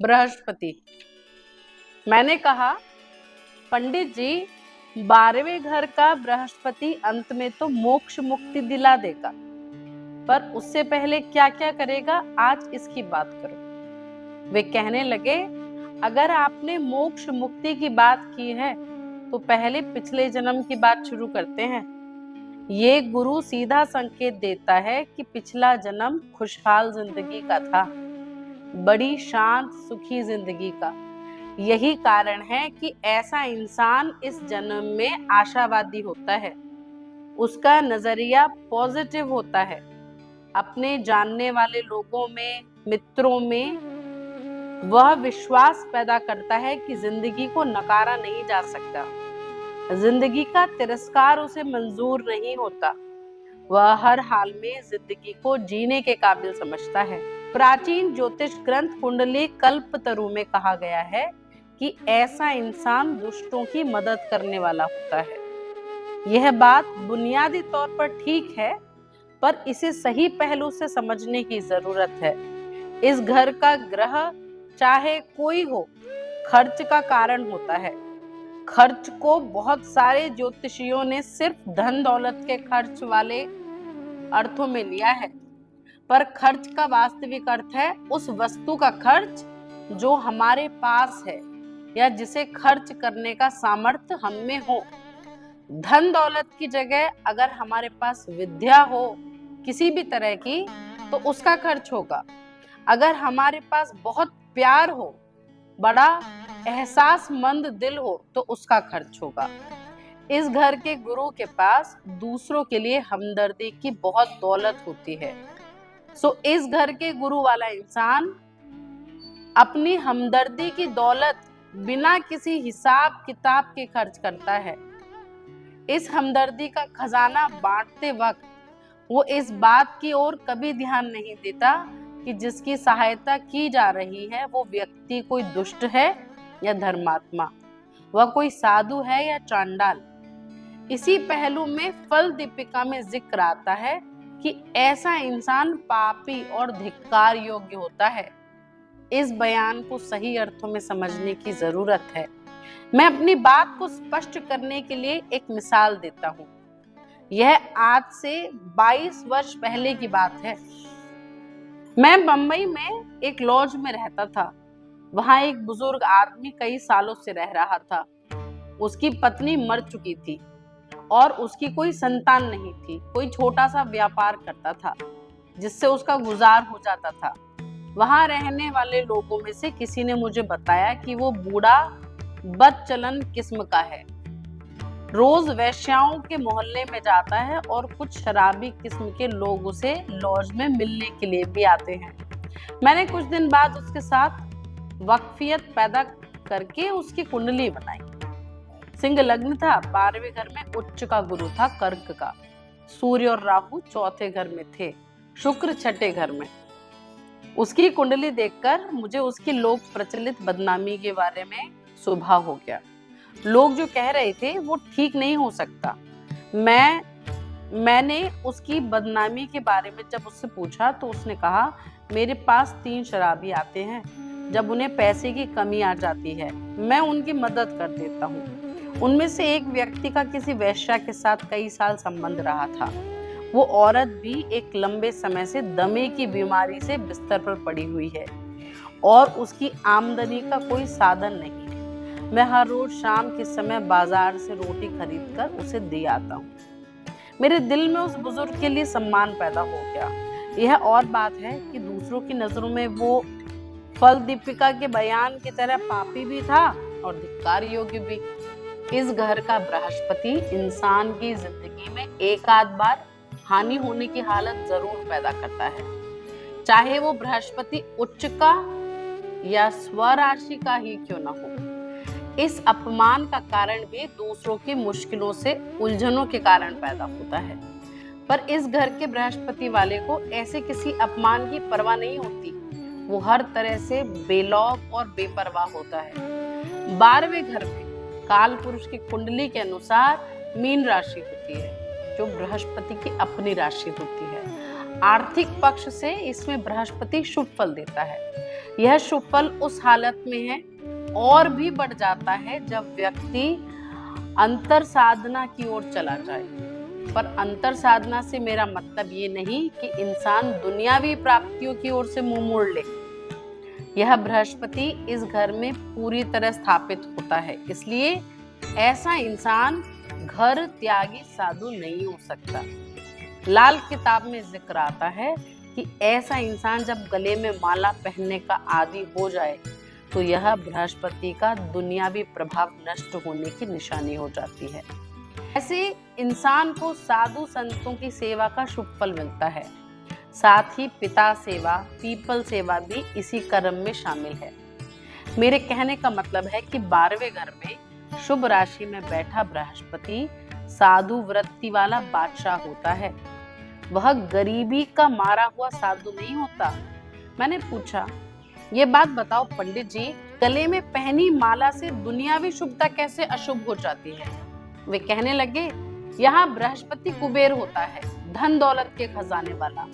बृहस्पति। मैंने कहा, पंडित जी, 12वें घर का बृहस्पति अंत में तो मोक्ष मुक्ति दिला देगा, पर उससे पहले क्या क्या करेगा, आज इसकी बात करो। वे कहने लगे, अगर आपने मोक्ष मुक्ति की बात की है तो पहले पिछले जन्म की बात शुरू करते हैं। ये गुरु सीधा संकेत देता है कि पिछला जन्म खुशहाल जिंदगी का था, बड़ी शांत सुखी जिंदगी का। यही कारण है कि ऐसा इंसान इस जन्म में आशावादी होता है, उसका नजरिया पॉजिटिव होता है, अपने जानने वाले लोगों में, मित्रों में वह विश्वास पैदा करता है कि जिंदगी को नकारा नहीं जा सकता, जिंदगी का तिरस्कार उसे मंजूर नहीं होता। वह हर हाल में जिंदगी को जीने के काबिल समझता है। प्राचीन ज्योतिष ग्रंथ कुंडली कल्पतरु में कहा गया है कि ऐसा इंसान दुष्टों की मदद करने वाला होता है। यह बात बुनियादी तौर पर ठीक है, पर इसे सही पहलू से समझने की जरूरत है। इस घर का ग्रह चाहे कोई हो, खर्च का कारण होता है। खर्च को बहुत सारे ज्योतिषियों ने सिर्फ धन दौलत के खर्च वाले अर्थों में लिया है, पर खर्च का वास्तविक अर्थ है उस वस्तु का खर्च जो हमारे पास है या जिसे खर्च करने का सामर्थ्य हम में हो। धन दौलत की जगह अगर हमारे पास विद्या हो किसी भी तरह की तो उसका खर्च होगा। अगर हमारे पास बहुत प्यार हो, बड़ा एहसासमंद दिल हो तो उसका खर्च होगा। इस घर के गुरु के पास दूसरों के लिए हमदर्दी की बहुत दौलत होती है। इस घर के गुरु वाला इंसान अपनी हमदर्दी की दौलत बिना किसी हिसाब किताब के खर्च करता है। इस हमदर्दी का खजाना बांटते वक्त वो इस बात की ओर कभी ध्यान नहीं देता कि जिसकी सहायता की जा रही है वो व्यक्ति कोई दुष्ट है या धर्मात्मा, वह कोई साधु है या चांडाल। इसी पहलू में फल दीपिका में जिक्र आता है कि ऐसा इंसान पापी और धिक्कार योग्य होता है। इस बयान को सही अर्थों में समझने की जरूरत है। मैं अपनी बात को स्पष्ट करने के लिए एक मिसाल देता हूँ। यह आज से 22 वर्ष पहले की बात है। मैं बंबई में एक लॉज में रहता था। वहां एक बुजुर्ग आदमी कई सालों से रह रहा था। उसकी पत्नी मर चुकी थी और उसकी कोई संतान नहीं थी। कोई छोटा सा व्यापार करता था जिससे उसका गुजार हो जाता था। वहां रहने वाले लोगों में से किसी ने मुझे बताया कि वो बूढ़ा बदचलन किस्म का है। रोज वैश्याओं के मोहल्ले में जाता है और कुछ शराबी किस्म के लोग उसे लॉज में मिलने के लिए भी आते हैं। मैंने कुछ दिन बाद उसके साथ वाकफियत पैदा करके उसकी कुंडली बनाई। सिंह लग्न था, 12वें घर में उच्च का गुरु था कर्क का। सूर्य और राहु चौथे घर में थे, शुक्र छठे घर में। उसकी कुंडली देखकर मुझे उसकी लोक प्रचलित बदनामी के बारे में सुबह हो गया। लोग जो कह रहे थे वो ठीक नहीं हो सकता। मैंने उसकी बदनामी के बारे में जब उससे पूछा तो उसने कहा, मेरे पास 3 शराबी आते हैं। जब उन्हें पैसे की कमी आ जाती है मैं उनकी मदद कर देता हूँ। उनमें से एक व्यक्ति का किसी वेश्या के साथ कई साल संबंध रहा था। वो औरत भी एक लंबे समय से दमे की बीमारी से बिस्तर पर पड़ी हुई है और उसकी आमदनी का कोई साधन नहीं। मैं हर रोज शाम के समय बाजार से रोटी खरीदकर उसे दे आता हूँ। मेरे दिल में उस बुजुर्ग के लिए सम्मान पैदा हो गया। यह और बात है कि दूसरों की नजरों में वो फल दीपिका के बयान की तरह पापी भी था और धिक्कार योग्य भी। इस घर का बृहस्पति इंसान की जिंदगी में एक आध बार हानि होने की हालत जरूर पैदा करता है, चाहे वो बृहस्पति उच्च का या स्वराशि का ही क्यों ना हो। इस अपमान का कारण भी दूसरों की मुश्किलों से उलझनों के कारण पैदा होता है, पर इस घर के बृहस्पति वाले को ऐसे किसी अपमान की परवाह नहीं होती। वो हर तरह से बेलौक और बेपरवाह होता है। 12वें घर में काल पुरुष की कुंडली के अनुसार मीन राशि होती है, जो बृहस्पति की अपनी राशि होती है। आर्थिक पक्ष से इसमें बृहस्पति शुभ फल देता है। यह शुभ फल उस हालत में है और भी बढ़ जाता है जब व्यक्ति अंतर साधना की ओर चला जाए। पर अंतर साधना से मेरा मतलब ये नहीं कि इंसान दुनियावी प्राप्तियों की ओर से मुंह मोड़ ले। यह बृहस्पति इस घर में पूरी तरह स्थापित होता है, इसलिए ऐसा इंसान घर त्यागी साधु नहीं हो सकता। लाल किताब में जिक्र आता है कि ऐसा इंसान जब गले में माला पहनने का आदी हो जाए तो यह बृहस्पति का दुनियावी प्रभाव नष्ट होने की निशानी हो जाती है। ऐसे इंसान को साधु संतों की सेवा का शुभ फल मिलता है। साथ ही पिता सेवा, पीपल सेवा भी इसी क्रम में शामिल है। मेरे कहने का मतलब है कि 12वें घर में शुभ राशि में बैठा बृहस्पति साधु वृत्ति वाला बादशाह होता है। वह गरीबी का मारा हुआ साधु नहीं होता। मैंने पूछा, ये बात बताओ पंडित जी, गले में पहनी माला से दुनियावी शुभता कैसे अशुभ हो जाती है? वे कहने लगे, यहाँ बृहस्पति कुबेर होता है, धन दौलत के खजाने वाला।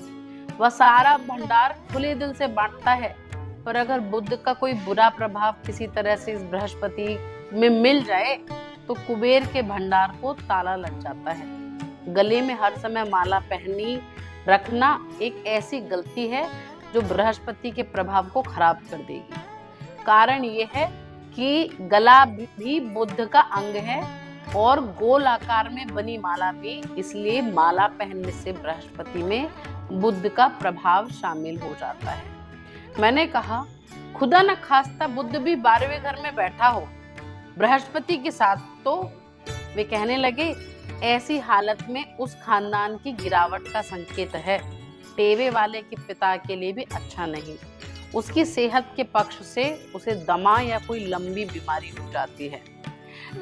वह सारा भंडार खुले दिल से बांटता है। पर अगर बुध का कोई बुरा प्रभाव किसी तरह से इस बृहस्पति में मिल जाए तो कुबेर के भंडार को ताला लग जाता है। गले में हर समय माला पहनी रखना एक ऐसी गलती है जो बृहस्पति के प्रभाव को खराब कर देगी। कारण यह है कि गला भी बुध का अंग है और गोल आकार में बनी माला भी, इसलिए माला पहनने से बृहस्पति में बुध का प्रभाव शामिल हो जाता है। मैंने कहा, खुदा न खास्ता बुध भी 12वें घर में बैठा हो बृहस्पति के साथ तो? वे कहने लगे, ऐसी हालत में उस खानदान की गिरावट का संकेत है। टेवे वाले के पिता के लिए भी अच्छा नहीं। उसकी सेहत के पक्ष से उसे दमा या कोई लंबी बीमारी हो जाती है।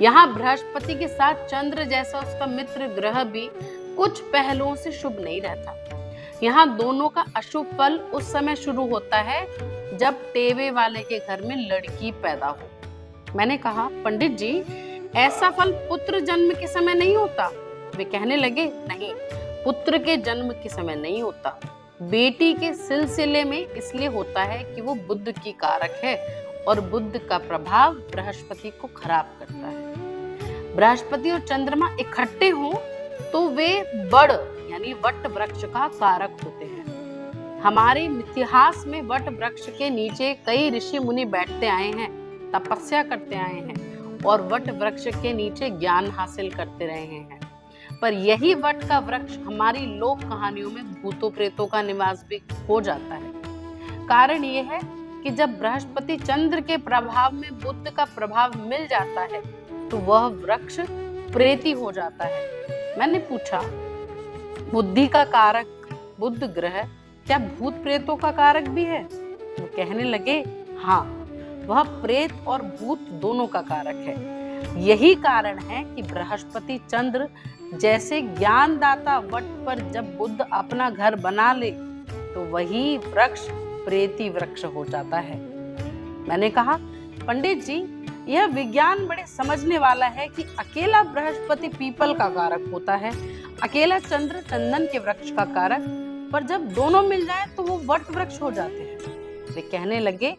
यहाँ बृहस्पति के साथ चंद्र जैसा उसका मित्र ग्रह भी कुछ पहलुओं से शुभ नहीं रहता। यहाँ दोनों का अशुभ फल उस समय शुरू होता है जब टेवे वाले के घर में लड़की पैदा हो। मैंने कहा, पंडित जी, ऐसा फल पुत्र जन्म के समय नहीं होता? वे कहने लगे, नहीं, पुत्र के जन्म के समय नहीं होता। बेटी के सिलसिले में इसलिए होता है कि वो बुध की कारक है और बुध का प्रभाव बृहस्पति को खराब करता है। बृहस्पति और चंद्रमा इकट्ठे हों तो वे बड़ यानी वट वृक्ष का कारक होते हैं। हमारे इतिहास में वट वृक्ष के नीचे कई ऋषि मुनि बैठते आए हैं, तपस्या करते आए हैं और वट वृक्ष के नीचे ज्ञान हासिल करते रहे हैं। पर यही वट का वृक्ष हमारी लोक कहानियों में भूतों प्रेतों का निवास भी हो जाता है। कारण यह है कि जब बृहस्पति चंद्र के प्रभाव में बुध का प्रभाव मिल जाता है तो वह वृक्ष प्रेती हो जाता है। मैंने पूछा, बुद्धि का कारक बुध ग्रह क्या भूत प्रेतों का कारक भी है? वो कहने लगे, हाँ, वह प्रेत और भूत दोनों का कारक है। यही कारण है कि बृहस्पति चंद्र जैसे ज्ञानदाता वट पर जब बुध अपना घर बना ले तो वही वृक्ष प्रेती वृक्ष हो जाता है। मैंने कहा, पंडित जी, यह विज्ञान बड़े समझने वाला है कि अकेला बृहस्पति पीपल का कारक होता है, अकेला चंद्र चंदन के वृक्ष का कारक, पर जब दोनों मिल जाए तो वो वट वृक्ष हो जाते हैं। वे कहने लगे,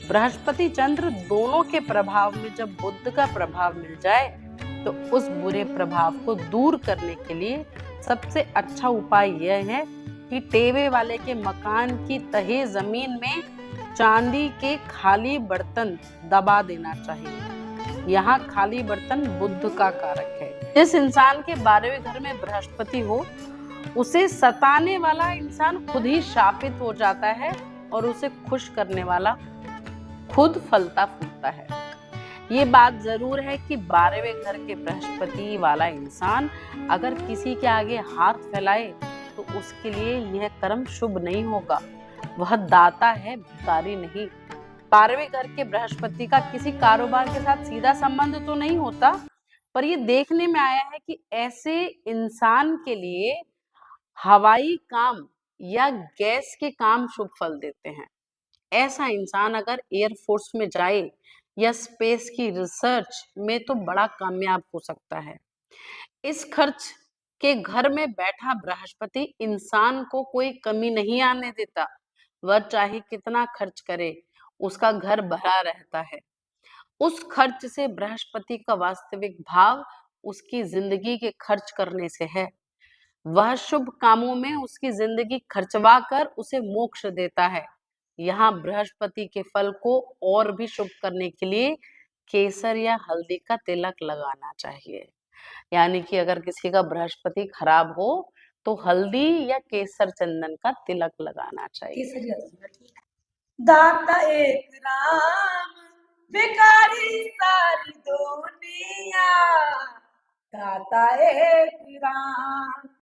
बृहस्पति चंद्र दोनों के प्रभाव में जब बुध का प्रभाव मिल जाए तो उस बुरे प्रभाव को दूर करने के लिए सबसे अच्छा उपाय यह है कि टेवे वाले के मकान की तहे जमीन में चांदी के खाली बर्तन दबा देना चाहिए। यहाँ खाली बर्तन बुध का कारक है। जिस इंसान के 12वें घर में बृहस्पति हो उसे सताने वाला इंसान खुद ही शापित हो जाता है और उसे खुश करने वाला खुद फलता फूलता है। ये बात जरूर है कि 12वें घर के बृहस्पति वाला इंसान अगर किसी के आगे हाथ फैलाए तो उसके लिए यह कर्म शुभ नहीं होगा। वह दाता है, भिखारी नहीं। 12वें घर के बृहस्पति का किसी कारोबार के साथ सीधा संबंध तो नहीं होता, पर यह देखने में आया है कि ऐसे इंसान के लिए हवाई काम या गैस के काम शुभ फल देते हैं। ऐसा इंसान अगर एयरफोर्स में जाए या स्पेस की रिसर्च में तो बड़ा कामयाब हो सकता है। इस खर्च के घर में बैठा बृहस्पति इंसान को कोई कमी नहीं आने देता। वह चाहे कितना खर्च करे उसका घर भरा रहता है। उस खर्च से बृहस्पति का वास्तविक भाव उसकी जिंदगी के खर्च करने से है। वह शुभ कामों में उसकी जिंदगी खर्चवा कर उसे मोक्ष देता है। यहाँ बृहस्पति के फल को और भी शुभ करने के लिए केसर या हल्दी का तिलक लगाना चाहिए। यानी कि अगर किसी का बृहस्पति खराब हो तो हल्दी या केसर चंदन का तिलक लगाना चाहिए। दाता एक राम, भिखारी सारी दुनिया, दाता एक राम।